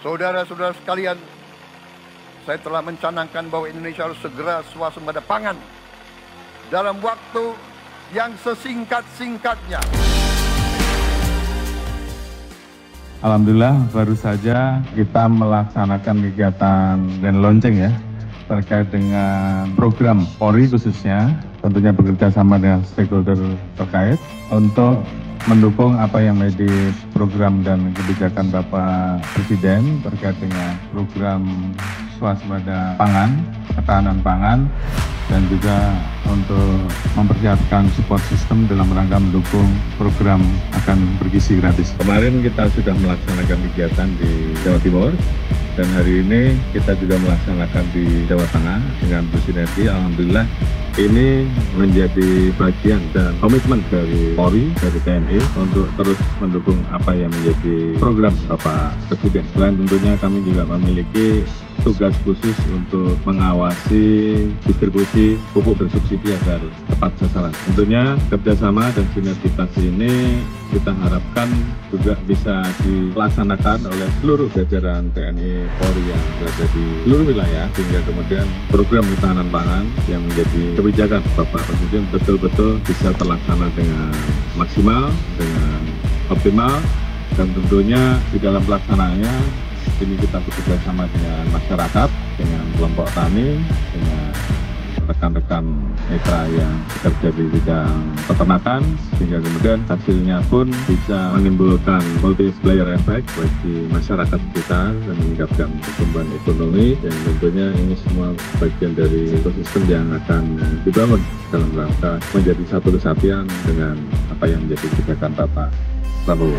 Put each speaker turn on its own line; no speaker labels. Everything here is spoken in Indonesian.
Saudara-saudara sekalian, saya telah mencanangkan bahwa Indonesia harus segera swasembada pangan dalam waktu yang sesingkat-singkatnya.
Alhamdulillah baru saja kita melaksanakan kegiatan dan launching ya terkait dengan program Polri khususnya, tentunya bekerja sama dengan stakeholder terkait untuk mendukung apa yang menjadi program dan kebijakan Bapak Presiden terkait dengan program swasembada pangan, ketahanan pangan, dan juga untuk mempersiapkan support system dalam rangka mendukung program akan bergizi gratis. Kemarin kita sudah melaksanakan kegiatan di Jawa Timur, dan hari ini kita juga melaksanakan di Jawa Tengah dengan bersinergi. Alhamdulillah ini menjadi bagian dan komitmen dari Polri, dari TNI untuk terus mendukung apa yang menjadi program Bapak Presiden. Selain tentunya kami juga memiliki tugas khusus untuk mengawasi distribusi pupuk bersubsidi agar tepat sasaran. Tentunya kerjasama dan sinergitas ini kita harapkan juga bisa dilaksanakan oleh seluruh jajaran TNI Polri yang berada di seluruh wilayah, sehingga kemudian program ketahanan pangan yang menjadi kebijakan Bapak Presiden betul-betul bisa terlaksana dengan maksimal, dengan optimal, dan tentunya di dalam pelaksanaannya ini kita bekerja sama dengan masyarakat, dengan kelompok tani, dengan rekan-rekan mitra yang bekerja di bidang peternakan, sehingga kemudian hasilnya pun bisa menimbulkan multiplier effect bagi masyarakat kita dan meningkatkan pertumbuhan ekonomi, dan tentunya ini semua bagian dari ekosistem yang akan dibangun dalam rangka menjadi satu kesatuan dengan apa yang menjadi kebijakan Bapak Prabowo.